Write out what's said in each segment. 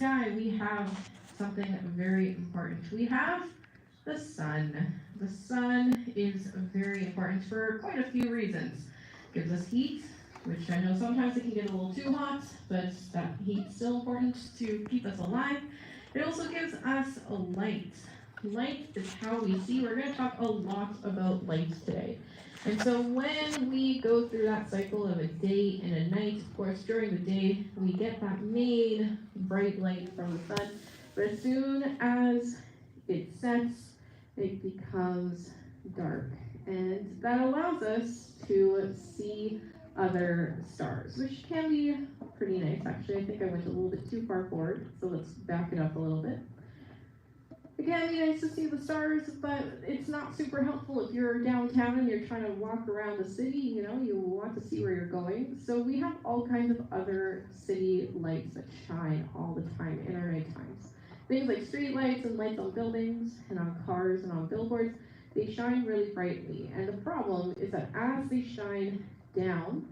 sky, we have something very important. We have the sun. The sun is very important for quite a few reasons. Gives us heat, which I know sometimes it can get a little too hot, but that heat's still important to keep us alive. It also gives us a light. Light is how we see. We're going to talk a lot about light today. And so when we go through that cycle of a day and a night, of course, during the day, we get that main bright light from the sun. But as soon as it sets, it becomes dark. And that allows us to see other stars, which can be pretty nice. Actually, I think I went a little bit too far forward, so let's back it up a little bit. It can be nice to see the stars, but it's not super helpful if you're downtown and you're trying to walk around the city, you want to see where you're going. So we have all kinds of other city lights that shine all the time in our night times. Things like street lights and lights on buildings and on cars and on billboards, they shine really brightly. And the problem is that as they shine down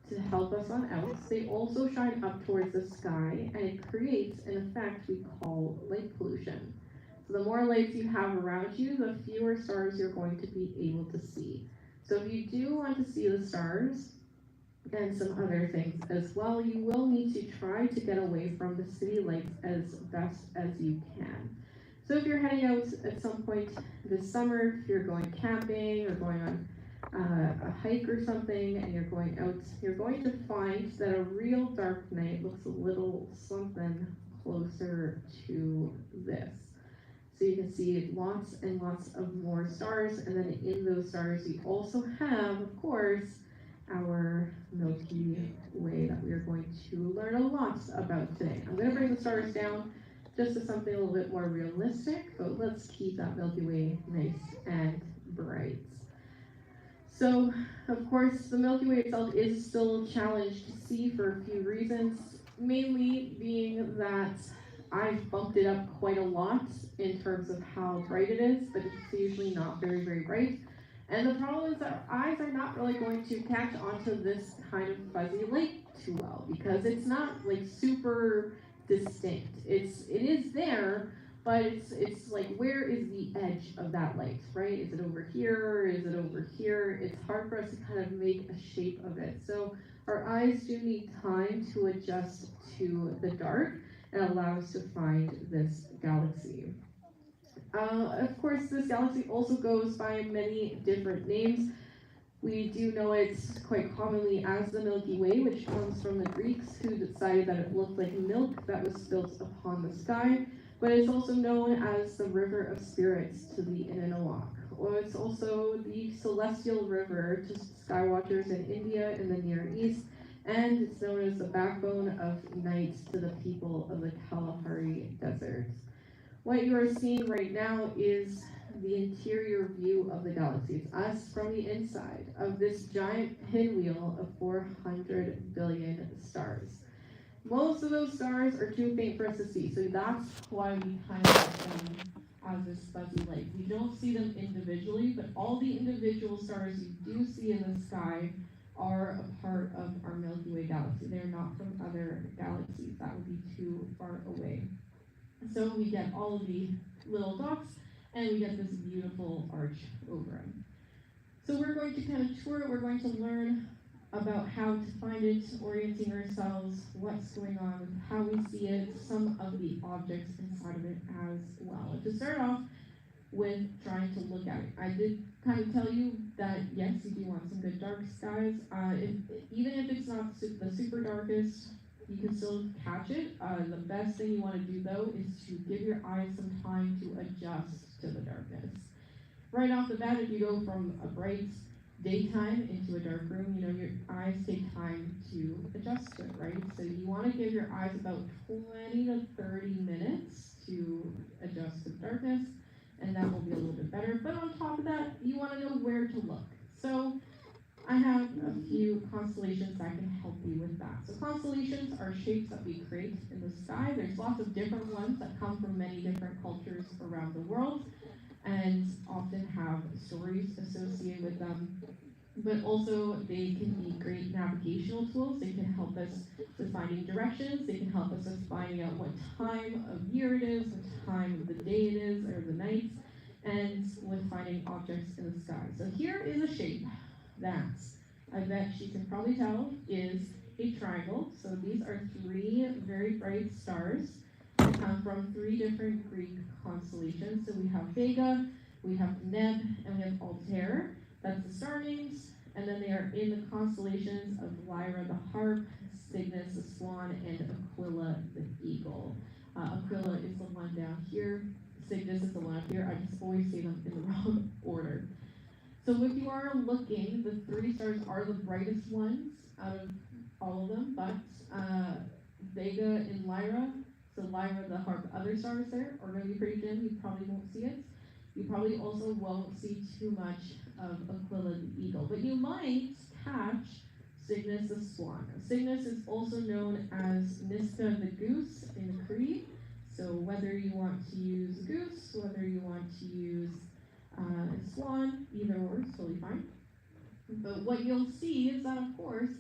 to help us on out, they also shine up towards the sky, and it creates an effect we call light pollution. So the more lights you have around you, the fewer stars you're going to be able to see. So if you do want to see the stars and some other things as well, you will need to try to get away from the city lights as best as you can. So if you're heading out at some point this summer, if you're going camping or going on a hike or something, and you're going out, you're going to find that a real dark night looks a little something closer to this. So you can see lots and lots of more stars, and then in those stars you also have, of course, our Milky Way that we are going to learn a lot about today. I'm going to bring the stars down just to something a little bit more realistic, but let's keep that Milky Way nice and bright. So, of course, the Milky Way itself is still a challenge to see for a few reasons, mainly being that I've bumped it up quite a lot in terms of how bright it is, but it's usually not very, very bright. And the problem is that our eyes are not really going to catch onto this kind of fuzzy light too well, because it's not like super distinct. It is there, but it's like, where is the edge of that light, right? Is it over here? Is it over here? It's hard for us to kind of make a shape of it. So our eyes do need time to adjust to the dark and allow us to find this galaxy. Of course, this galaxy also goes by many different names. We do know it quite commonly as the Milky Way, which comes from the Greeks, who decided that it looked like milk that was spilt upon the sky, but it's also known as the River of Spirits to the Innuak. Or it's also the Celestial River to skywatchers in India and the Near East, and it's known as the backbone of night to the people of the Kalahari Desert. What you are seeing right now is the interior view of the galaxy. It's us from the inside of this giant pinwheel of 400 billion stars. Most of those stars are too faint for us to see, so that's why we kind of get them as this fuzzy light. We don't see them individually, but all the individual stars you do see in the sky are a part of our Milky Way galaxy. They're not from other galaxies. That would be too far away. So we get all of the little dots, and we get this beautiful arch over them. So we're going to kind of tour it. We're going to learn about how to find it, orienting ourselves, what's going on, how we see it, some of the objects inside of it as well. And to start off with trying to look at it, I did kind of tell you that yes, you do want some good dark skies. Even if it's not the super darkest, you can still catch it. The best thing you want to do though is to give your eyes some time to adjust to the darkness. Right off the bat, if you go from a bright daytime into a dark room, your eyes take time to adjust to it, right? So you want to give your eyes about 20 to 30 minutes to adjust to the darkness, and that will be a little bit better. But on top of that, you want to know where to look. So I have a few constellations that can help you with that. So constellations are shapes that we create in the sky. There's lots of different ones that come from many different cultures around the world and often have stories associated with them. but also they can be great navigational tools. They can help us with finding directions. They can help us with finding out what time of year it is, what time of the day it is, or the night, and with finding objects in the sky. So here is a shape that I bet you can probably tell is a triangle. So these are three very bright stars that come from three different Greek constellations. So we have Vega, we have Neb, and we have Altair. That's the star names, and then they are in the constellations of Lyra the harp, Cygnus the swan, and Aquila the eagle. Aquila is the one down here. Cygnus is the one up here. I just always say them in the wrong order. So if you are looking, the three stars are the brightest ones out of all of them, but Vega and Lyra, so Lyra the harp, other stars there are going to be pretty dim. You probably won't see it. You probably also won't see too much of Aquila the eagle, but you might catch Cygnus the swan. Cygnus is also known as Niska the goose in the Cree. So whether you want to use goose, whether you want to use swan, either or is totally fine. But what you'll see is that, of course,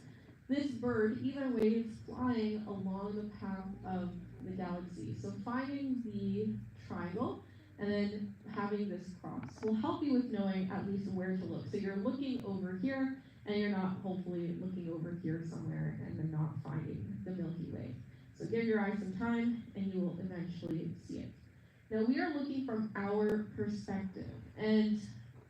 this bird, either way, is flying along the path of the galaxy. So finding the triangle and then having this cross will help you with knowing at least where to look. So you're looking over here, and you're not hopefully looking over here somewhere and then not finding the Milky Way. So give your eyes some time, and you will eventually see it. Now we are looking from our perspective, and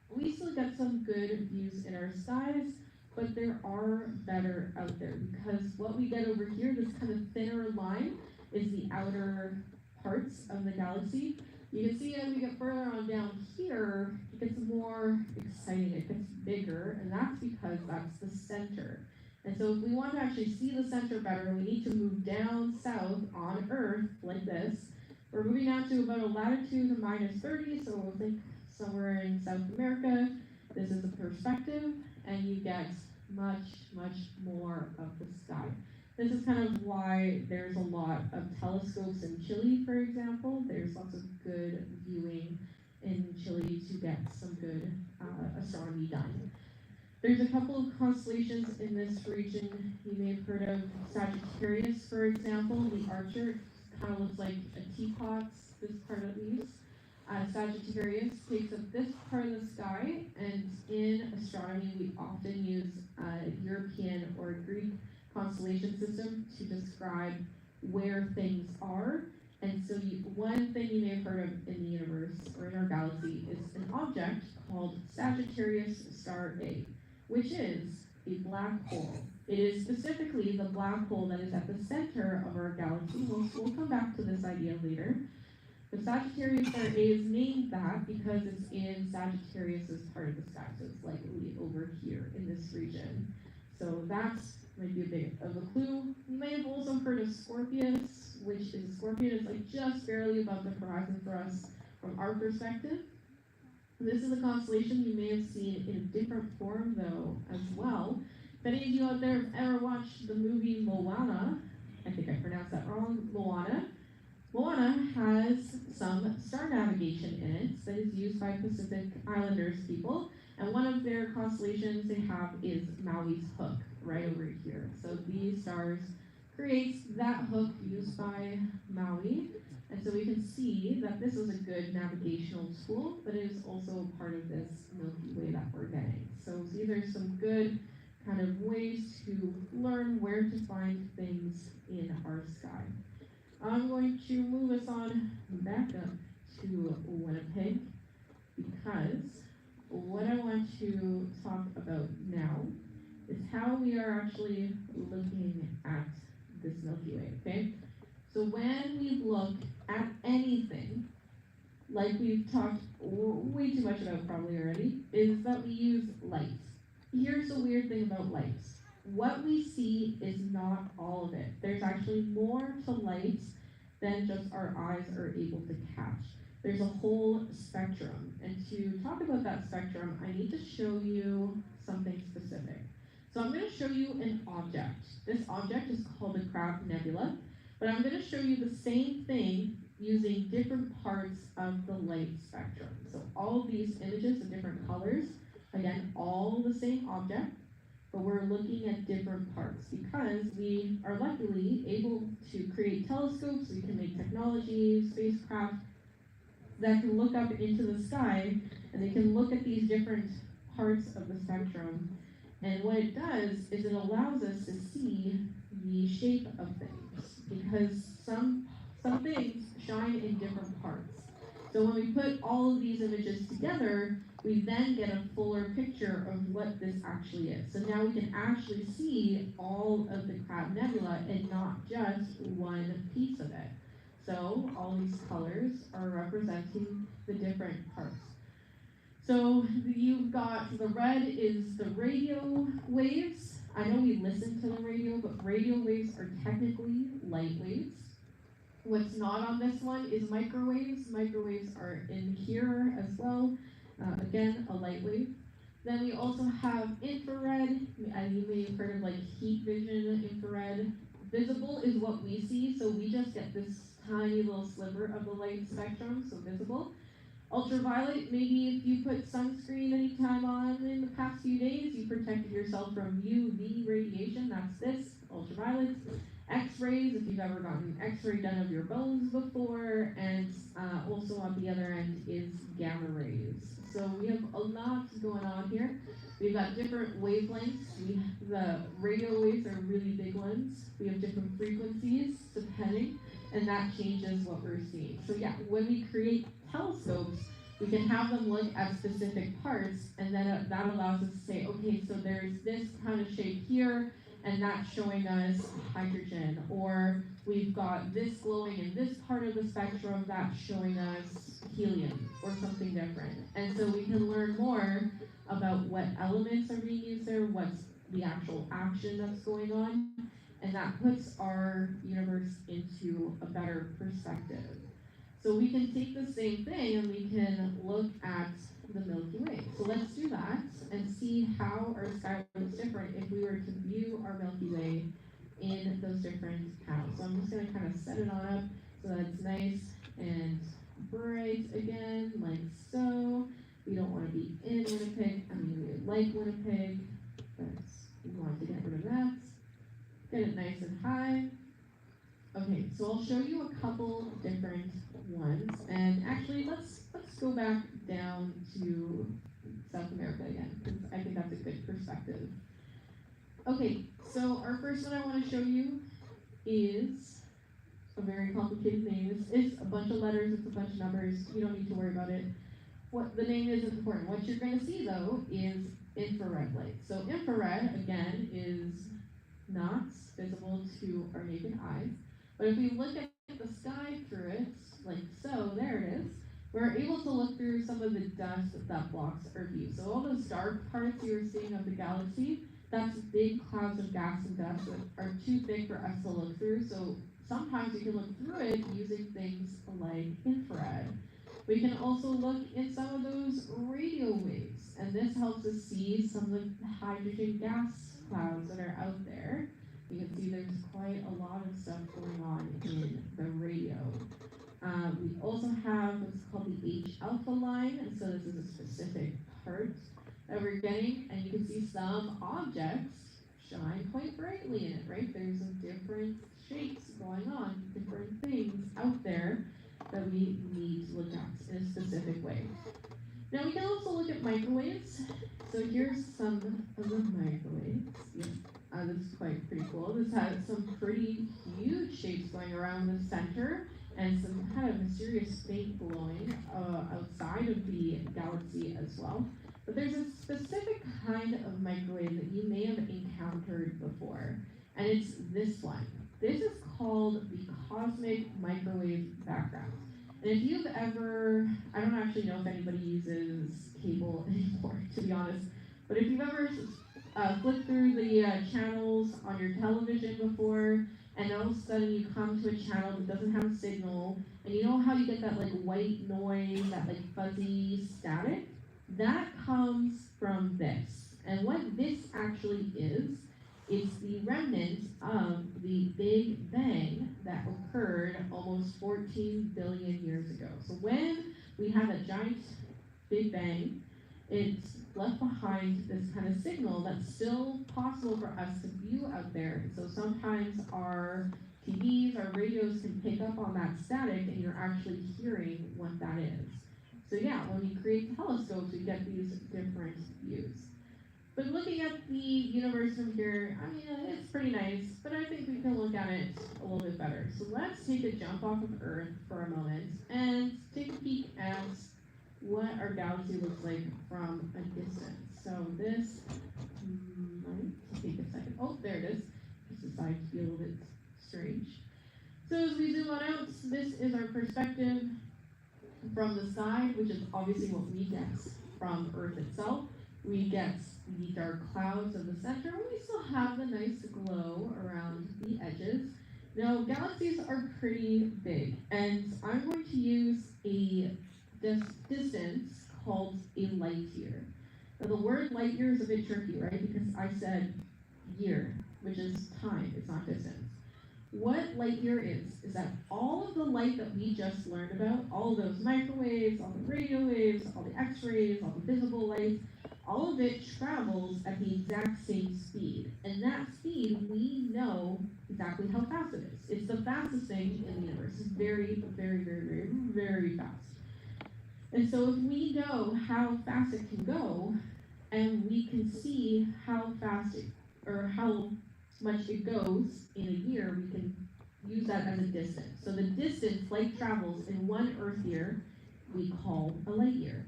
we still get some good views in our skies, but there are better out there, because what we get over here, this kind of thinner line, is the outer parts of the galaxy. You can see as we get further on down here, it gets more exciting, it gets bigger, and that's because that's the center. And so if we want to actually see the center better, we need to move down south on Earth, like this. We're moving down to about a latitude of -30, so we'll think somewhere in South America. This is the perspective, and you get much, much more of the sky. This is kind of why there's a lot of telescopes in Chile, for example. There's lots of good viewing in Chile to get some good astronomy done. There's a couple of constellations in this region. You may have heard of Sagittarius, for example. The Archer kind of looks like a teapot, this part at least. Sagittarius takes up this part of the sky, and in astronomy we often use European or Greek constellation system to describe where things are. And so one thing you may have heard of in the universe or in our galaxy is an object called Sagittarius Star A, which is a black hole. It is specifically the black hole that is at the center of our galaxy. We'll come back to this idea later. The Sagittarius Star A is named that because it's in Sagittarius's part of the sky, so it's likely over here in this region. So that's might be a bit of a clue. You may have also heard of Scorpius, which is Scorpion is like just barely above the horizon for us from our perspective. This is a constellation you may have seen in a different form though as well. If any of you out there have ever watched the movie Moana, I think I pronounced that wrong, Moana has some star navigation in it that is used by Pacific Islanders people, and one of their constellations they have is Maui's hook, right over here. So these stars creates that hook used by Maui, and so we can see that this is a good navigational tool, but it is also part of this Milky Way that we're getting. So these are some good kind of ways to learn where to find things in our sky. I'm going to move us on back up to Winnipeg, because what I want to talk about now is how we are actually looking at this Milky Way, okay? So when we look at anything, like we've talked way too much about probably already, is that we use light. Here's the weird thing about light. What we see is not all of it. There's actually more to light than just our eyes are able to catch. There's a whole spectrum. And to talk about that spectrum, I need to show you something specific. So I'm going to show you an object. This object is called the Crab Nebula, but I'm going to show you the same thing using different parts of the light spectrum. So all of these images in different colors Again, all the same object, but we're looking at different parts because we are luckily able to create telescopes, we can make technology, spacecraft that can look up into the sky and they can look at these different parts of the spectrum. And what it does is it allows us to see the shape of things because some things shine in different parts. So when we put all of these images together, we then get a fuller picture of what this actually is. So now we can actually see all of the Crab Nebula and not just one piece of it. So all these colors are representing the different parts. So you've got the red is the radio waves. I know we listen to the radio, but radio waves are technically light waves. What's not on this one is microwaves. Microwaves are in here as well. Again, a light wave. Then we also have infrared. You may have heard of like heat vision, infrared. Visible is what we see, so we just get this tiny little sliver of the light spectrum, so visible. Ultraviolet, maybe if you put sunscreen anytime on in the past few days, you protected yourself from UV radiation, that's this, ultraviolet. X-rays, if you've ever gotten an X-ray done of your bones before, and also on the other end is gamma rays. So we have a lot going on here. We've got different wavelengths. The radio waves are really big ones. We have different frequencies depending, and that changes what we're seeing. So yeah, when we create telescopes, we can have them look at specific parts, and then that allows us to say, okay, so there's this kind of shape here, and that's showing us hydrogen, or we've got this glowing in this part of the spectrum that's showing us helium or something different. And so we can learn more about what elements are being used there, what's the actual action that's going on, and that puts our universe into a better perspective. So we can take the same thing and we can look at the Milky Way. So let's do that and see how our sky looks different if we were to view our Milky Way in those different panels. So I'm just going to kind of set it on up so that it's nice and bright again, like so. We don't want to be in Winnipeg. I mean, we like Winnipeg, but we want to get rid of that. Get it nice and high. Okay, so I'll show you a couple different ones, and actually let's go back down to South America again, because I think that's a good perspective. Okay, so our first one I want to show you is a very complicated name. It's a bunch of letters, it's a bunch of numbers. You don't need to worry about it. What the name isn't important. What you're going to see though is infrared light. So infrared again is not visible to our naked eyes. But if we look at the sky through it, like so, there it is, we're able to look through some of the dust that blocks our view. So all those dark parts you're seeing of the galaxy, that's big clouds of gas and dust that are too big for us to look through. So sometimes you can look through it using things like infrared. We can also look in some of those radio waves, and this helps us see some of the hydrogen gas clouds that are out there. You can see there's quite a lot of stuff going on in the radio. We also have what's called the H alpha line, and so this is a specific part that we're getting, and you can see some objects shine quite brightly in it, right? There's some different shapes going on, different things out there that we need to look at in a specific way. Now we can also look at microwaves. So here's some of the microwaves. Yeah. This is pretty cool. This has some pretty huge shapes going around the center and some kind of mysterious faint glowing outside of the galaxy as well. But there's a specific kind of microwave that you may have encountered before, and it's this one. This is called the cosmic microwave background. And if you've ever, I don't actually know if anybody uses cable anymore, to be honest, but if you've ever flipped through the channels on your television before, and all of a sudden you come to a channel that doesn't have a signal, and you know how you get that like white noise, that like fuzzy static? That comes from this. And what this actually is, it's the remnant of the Big Bang that occurred almost 14 billion years ago. So when we had a giant Big Bang, It left behind this kind of signal that's still possible for us to view out there. So sometimes our TVs, our radios can pick up on that static and you're actually hearing what that is. So yeah, when we create telescopes, we get these different views. But looking at the universe from here, I mean, it's pretty nice, but I think we can look at it a little bit better. So let's take a jump off of Earth for a moment and take a peek at what our galaxy looks like from a distance. So this might take a second. Oh, there it is. Just decided to be a little bit strange. So as we zoom on out, this is our perspective from the side, which is obviously what we get from Earth itself. We get the dark clouds of the center. We still have the nice glow around the edges. Now, galaxies are pretty big, and I'm going to use a distance called a light year. Now, the word light year is a bit tricky, right? Because I said year, which is time, it's not distance. What light year is that all of the light that we just learned about, all of those microwaves, all the radio waves, all the X-rays, all the visible light, all of it travels at the exact same speed. And that speed, we know exactly how fast it is. It's the fastest thing in the universe. It's very, very, very, very, very fast. And so if we know how fast it can go, and we can see how fast it, or how much it goes in a year, we can use that as a distance. So the distance light travels in one Earth year, we call a light year,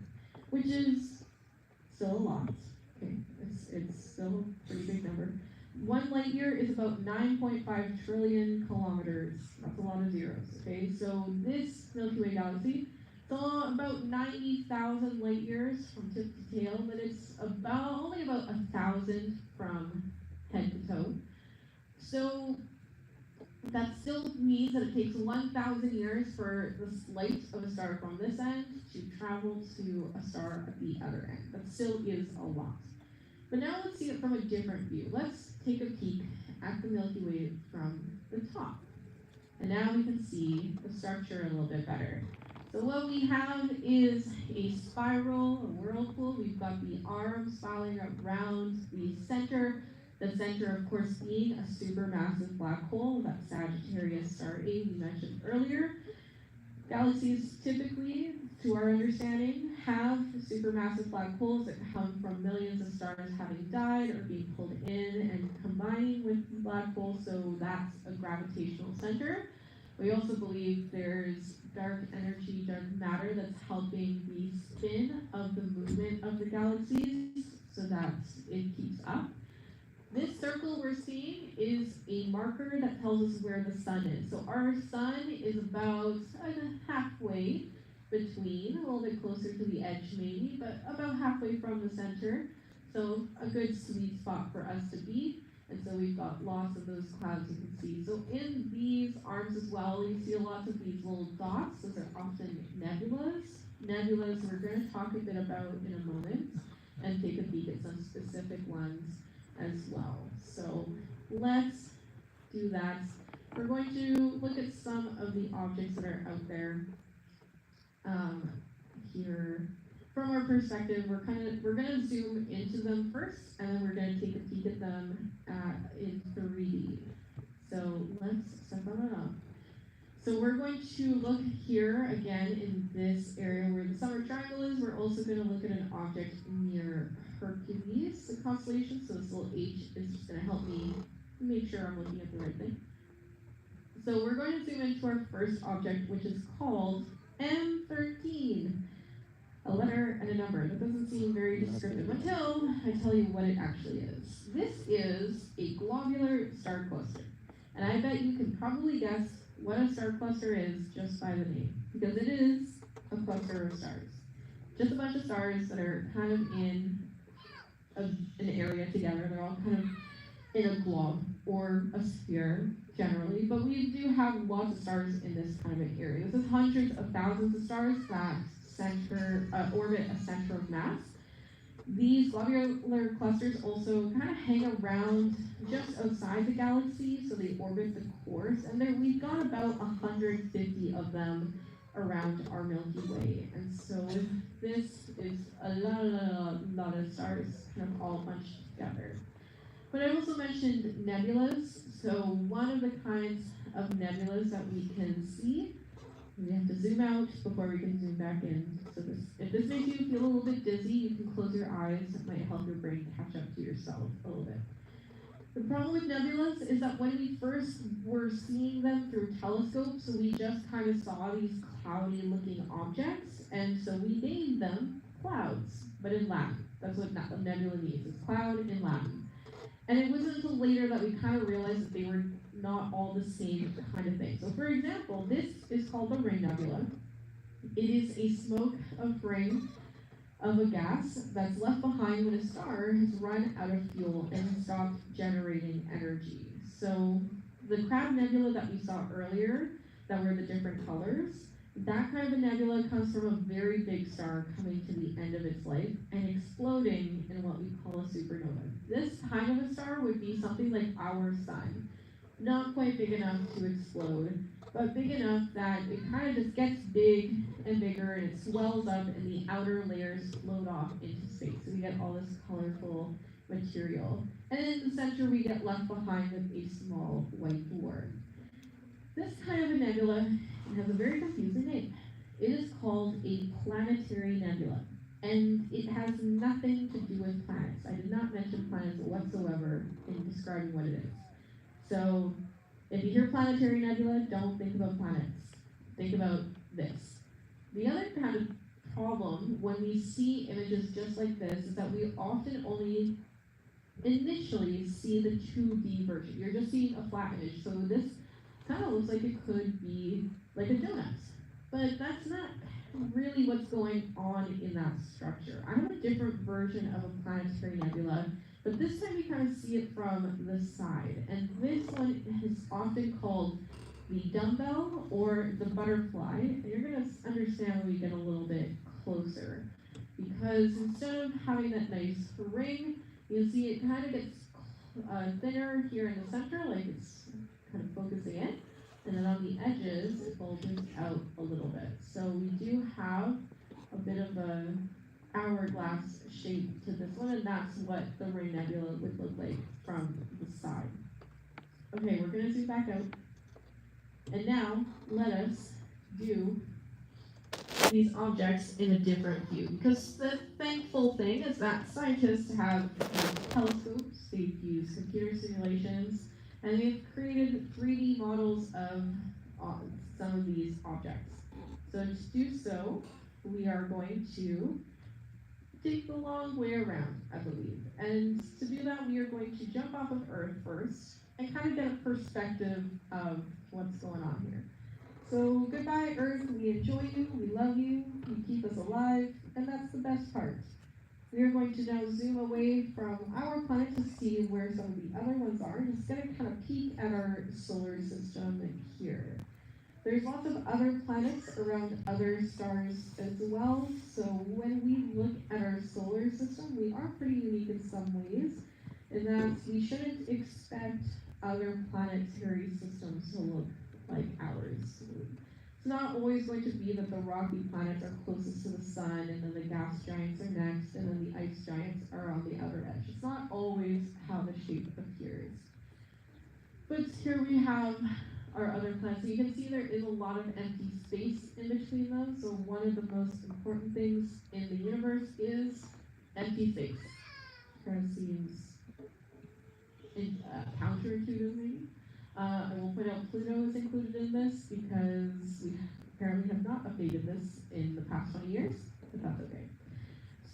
which is still a lot. Okay, it's still a pretty big number. One light year is about 9.5 trillion kilometers. That's a lot of zeros. Okay, so this Milky Way galaxy, it's about 90,000 light years from tip to tail, but it's only about 1,000 from head to toe. So that still means that it takes 1,000 years for the light of a star from this end to travel to a star at the other end. That still is a lot. But now let's see it from a different view. Let's take a peek at the Milky Way from the top. And now we can see the structure a little bit better. So what we have is a spiral, a whirlpool. We've got the arms spiraling around the center. The center, of course, being a supermassive black hole, that Sagittarius star A we mentioned earlier. Galaxies typically, to our understanding, have supermassive black holes that come from millions of stars having died or being pulled in and combining with the black hole, so that's a gravitational center. We also believe there's dark energy, dark matter that's helping the spin of the movement of the galaxies so that it keeps up. This circle we're seeing is a marker that tells us where the sun is. So our sun is about halfway between, a little bit closer to the edge maybe, but about halfway from the center. So a good sweet spot for us to be. And so we've got lots of those clouds you can see. So in these arms as well, you see lots of these little dots. Those are often nebulas. Nebulas we're going to talk a bit about in a moment and take a peek at some specific ones as well. So let's do that. We're going to look at some of the objects that are out there here. From our perspective, we're going to zoom into them first, and then we're going to take a peek at them in 3D. So let's set that up. So we're going to look here again in this area where the summer triangle is. We're also going to look at an object near Hercules, the constellation. So this little H is just going to help me make sure I'm looking at the right thing. So we're going to zoom into our first object, which is called M13. A letter and a number. That doesn't seem very descriptive until I tell you what it actually is. This is a globular star cluster. And I bet you can probably guess what a star cluster is just by the name, because it is a cluster of stars. Just a bunch of stars that are kind of in an area together. They're all kind of in a glob or a sphere generally, but we do have lots of stars in this kind of an area. This is hundreds of thousands of stars that orbit a center of mass. These globular clusters also kind of hang around just outside the galaxy, so they orbit the cores, and we've got about 150 of them around our Milky Way. And so this is a lot of stars kind of all bunched together. But I also mentioned nebulas. So one of the kinds of nebulas that we can see, we have to zoom out before we can zoom back in. So if this makes you feel a little bit dizzy, you can close your eyes. It might help your brain catch up to yourself a little bit. The problem with nebulas is that when we first were seeing them through telescopes, we just kind of saw these cloudy looking objects, and so we named them clouds, but in Latin. That's what a nebula means, it's cloud in Latin. And it wasn't until later that we kind of realized that they were not all the same kind of thing. So for example, this is called the Ring Nebula. It is a smoke of ring of a gas that's left behind when a star has run out of fuel and stopped generating energy. So the Crab Nebula that we saw earlier, that were the different colors, that kind of a nebula comes from a very big star coming to the end of its life and exploding in what we call a supernova. This kind of a star would be something like our sun. Not quite big enough to explode, but big enough that it kind of just gets big and bigger and it swells up and the outer layers float off into space. So we get all this colorful material. And in the center we get left behind with a small white dwarf. This kind of a nebula has a very confusing name. It is called a planetary nebula. And it has nothing to do with planets. I did not mention planets whatsoever in describing what it is. So if you hear planetary nebula, don't think about planets. Think about this. The other kind of problem when we see images just like this is that we often only initially see the 2D version. You're just seeing a flat image. So this kind of looks like it could be like a donut. But that's not really what's going on in that structure. I have a different version of a planetary nebula, but this time we kind of see it from the side. And this one is often called the dumbbell or the butterfly. And you're going to understand when we get a little bit closer. Because instead of having that nice ring, you'll see it kind of gets thinner here in the center, like it's kind of focusing in. And then on the edges, it bulges out a little bit. So we do have a bit of a hourglass shape to this one, and that's what the Ring Nebula would look like from the side. Okay, we're going to zoom back out. And now, let us do these objects in a different view. Because the thankful thing is that scientists have used telescopes, they've used computer simulations, and they've created 3D models of some of these objects. So to do so, we are going to take the long way around, I believe. And to do that, we are going to jump off of Earth first and kind of get a perspective of what's going on here. So goodbye, Earth. We enjoy you, we love you, you keep us alive, and that's the best part. We are going to now zoom away from our planet to see where some of the other ones are. Just going to kind of peek at our solar system here. There's lots of other planets around other stars as well. So when we look at our solar system, we are pretty unique in some ways, in that we shouldn't expect other planetary systems to look like ours. It's not always going to be that the rocky planets are closest to the sun, and then the gas giants are next, and then the ice giants are on the other edge. It's not always how the shape appears. But here we have our other planets. So you can see there is a lot of empty space in between them. So one of the most important things in the universe is empty space. Kind of seems counterintuitive, maybe. I will point out Pluto is included in this because we apparently have not updated this in the past 20 years, but that's okay.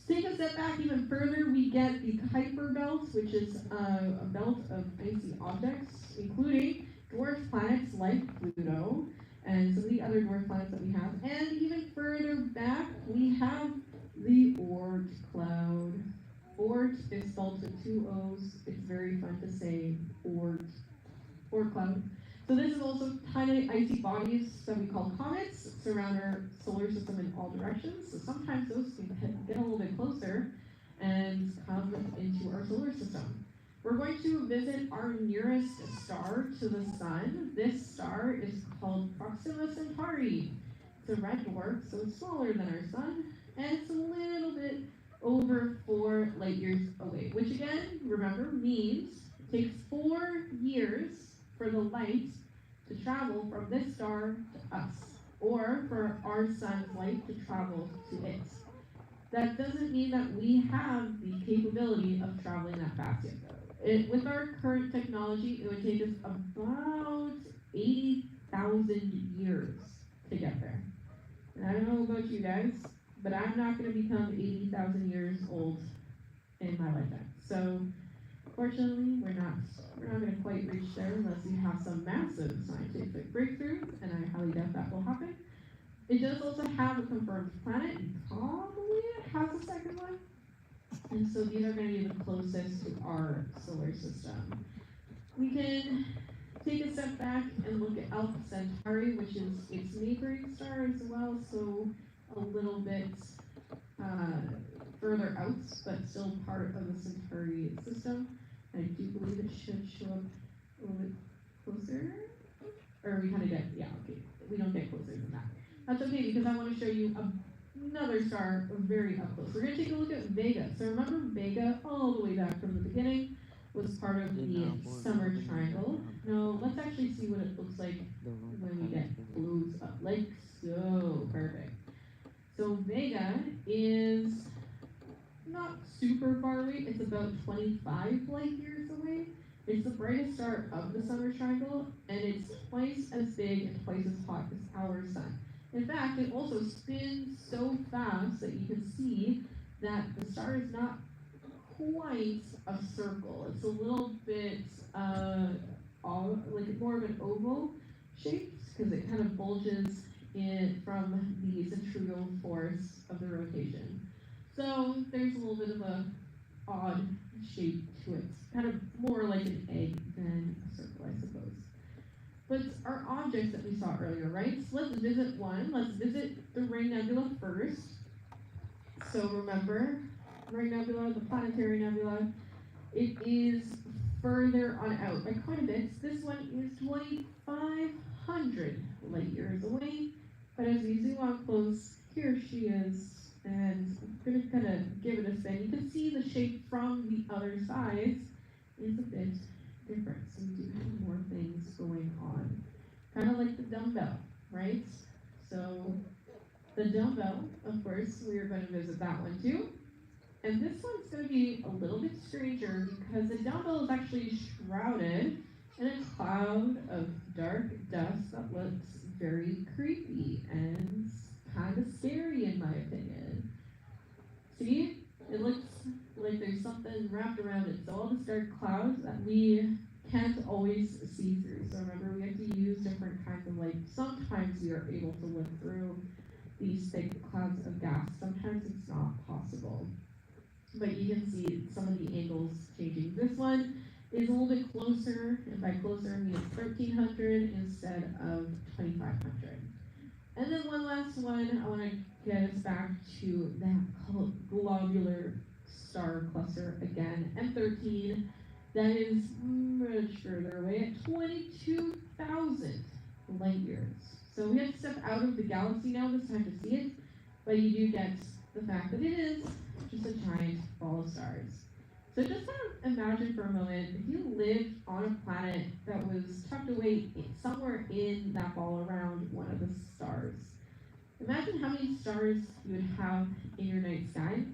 To take a step back even further, we get the Kuiper belt, which is a belt of icy objects, including dwarf planets like Pluto and some of the other dwarf planets that we have. And even further back, we have the Oort cloud. Oort is spelled with 2 O's. It's very fun to say Oort. Oort cloud. So this is also tiny icy bodies that we call comets surround our solar system in all directions. So sometimes those can get a little bit closer and come into our solar system. We're going to visit our nearest star to the sun. This star is called Proxima Centauri. It's a red dwarf, so it's smaller than our sun, and it's a little bit over 4 light years away, which again, remember, means it takes 4 years for the light to travel from this star to us, or for our sun's light to travel to it. That doesn't mean that we have the capability of traveling that fast yet, though. With our current technology, it would take us about 80,000 years to get there. And I don't know about you guys, but I'm not going to become 80,000 years old in my lifetime. So, fortunately, we're not going to quite reach there unless we have some massive scientific breakthrough, and I highly doubt that will happen. It does also have a confirmed planet, and probably it has a second one. And so these are going to be the closest to our solar system. We can take a step back and look at Alpha Centauri, which is its neighboring star as well, so a little bit further out, but still part of the Centauri system. I do believe it should show up a little bit closer. Or we kind of get, yeah, okay, we don't get closer than that. That's okay, because I want to show you another star very up close. We're going to take a look at Vega. So remember Vega, all the way back from the beginning, was part of the summer triangle. Now, let's actually see what it looks like when we get close up, like so. Perfect. So Vega is not super far away. It's about 25 light years away. It's the brightest star of the summer triangle, and it's twice as big and twice as hot as our sun. In fact, it also spins so fast that you can see that the star is not quite a circle. It's a little bit like more of an oval shape, because it kind of bulges in from the centrifugal force of the rotation. So there's a little bit of a odd shape to it, kind of more like an egg than a circle, I suppose. But our objects that we saw earlier, right? So let's visit one. Let's visit the Ring Nebula first. So remember, Ring Nebula, the planetary nebula, it is further on out by quite a bit. This one is 2,500 light years away. But as we zoom out close, here she is. And I'm going to kind of give it a spin. You can see the shape from the other side is a bit different. So we do have more things going on. Kind of like the dumbbell, right? So the dumbbell, of course, we are going to visit that one too. And this one's going to be a little bit stranger because the dumbbell is actually shrouded in a cloud of dark dust that looks very creepy and kind of scary in my opinion. See? It looks like there's something wrapped around it. So all this dark clouds that we can't always see through. So remember, we have to use different kinds of light. Sometimes we are able to look through these thick clouds of gas. Sometimes it's not possible. But you can see some of the angles changing. This one is a little bit closer, and by closer I mean it's 1,300 instead of 2,500. And then one last one, I want to get us back to that globular star cluster again, M13. That is much further away at 22,000 light years. So we have to step out of the galaxy now this time to see it, but you do get the fact that it is just a giant ball of stars. So just kind of imagine for a moment, if you lived on a planet that was tucked away somewhere in that ball around one of the stars. Imagine how many stars you would have in your night sky.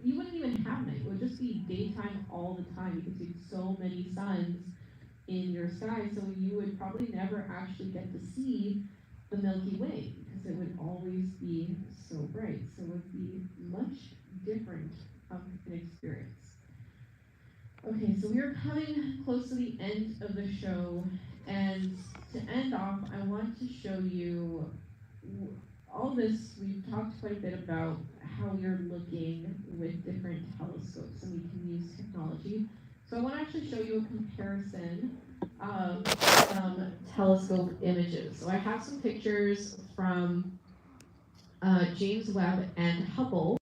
You wouldn't even have night. It would just be daytime all the time. You could see so many suns in your sky, so you would probably never actually get to see the Milky Way because it would always be so bright. So it would be much different of an experience. Okay, so we are coming close to the end of the show, and to end off, I want to show you all this. We've talked quite a bit about how we are looking with different telescopes, and we can use technology. So I want to actually show you a comparison of some telescope images. So I have some pictures from James Webb and Hubble.